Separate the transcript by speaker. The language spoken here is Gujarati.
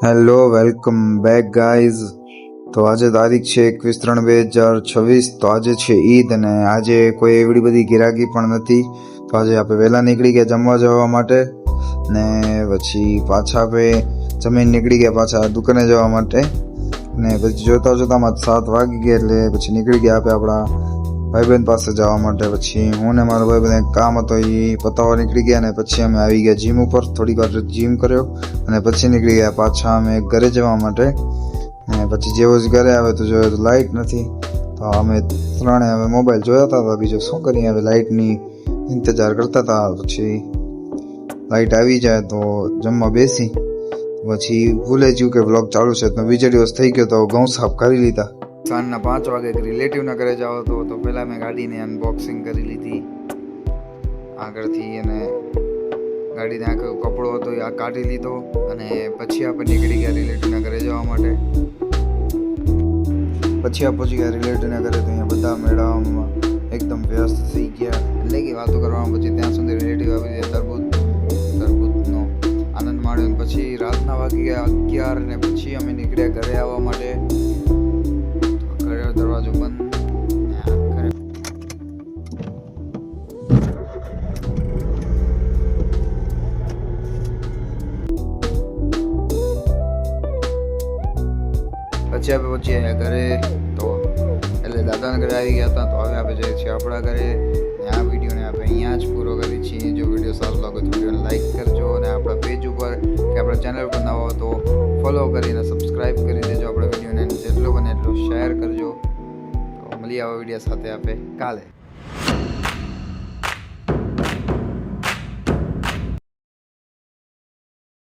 Speaker 1: Hello welcome back guys. તો આજે તારીખ છે 21/3/2026. તો આજે છે ઈદ અને આજે કોઈ એવડી બધી ગિરાકી પણ નથી. તો આજે આપણે વહેલા નીકળી ગયા જમવા જવા માટે ને પછી પાછા આપણે જમીન નીકળી ગયા પાછા દુકાને જવા માટે ને પછી જોતા જોતામાં 7 વાગી ગયા એટલે પછી નીકળી ગયા આપણે આપણા ભાઈબંધ પાસે જવા માટે. પછી હું ને મારો ભાઈબંધ એક કામ હતો એ પતાવવા નીકળી ગયા ને પછી અમે આવી ગયા જીમ ઉપર. થોડીક વાર જીમ કર્યો અને પછી નીકળી ગયા પાછા અમે ઘરે જવા માટે. ને પછી જેવો જ ઘરે આવે તો જોયો તો લાઇટ નથી. તો અમે ત્રણે હવે મોબાઈલ જોયા હતા. બીજું શું કરીએ, હવે લાઇટની ઇંતજાર કરતા હતા. પછી લાઇટ આવી જાય તો જમવા બેસી. પછી ભૂલે જ્યું કે વ્લોગ ચાલુ છે તો બીજો દિવસ થઈ ગયો તો ઘઉં સાફ કરી લીધા. સાંજના 5 વાગે રિલેટિવના ઘરે જાવ તો પહેલાં મેં ગાડીને અનબોક્સિંગ કરી લીધી આગળથી અને ગાડીને આખો કપડો હતો એ આ કાઢી લીધો અને પછી આપણે નીકળી ગયા રિલેટિવના ઘરે જવા માટે. પછી આ પહોંચી ગયા રિલેટિવના ઘરે તો અહીંયા બધા મેળામાં એકદમ વ્યસ્ત થઈ ગયા એટલે કે વાતો કરવામાં. પછી ત્યાં સુધી રિલેટિવ આવી ગયા તરબૂચનો આનંદ માણ્યો. પછી રાતના વાગી ગયા 11 અને પછી અમે નીકળ્યા ઘરે આવવા માટે. દરવાજો બંધ. પછી આપણે પહોંચી આવ્યા ઘરે. તો એટલે દાદાના ઘરે આવી ગયા હતા. તો હવે આપણે જઈએ છીએ આપણા ઘરે. આ વિડીયોને આપણે અહીંયા જ પૂરો કરીએ છીએ. જો વિડીયો સારો લાગે તો વિડીયોને લાઈક કરજો અને આપણા પેજ ઉપર કે આપણા ચેનલ પર નવા હો તો ફોલો કરીને સબસ્ક્રાઈબ કરી દેજો. આપણા વિડીયોને જેટલો બને એટલો શેર કરજો. મળીએ આવા વિડીયો સાથે આપણે કાલે.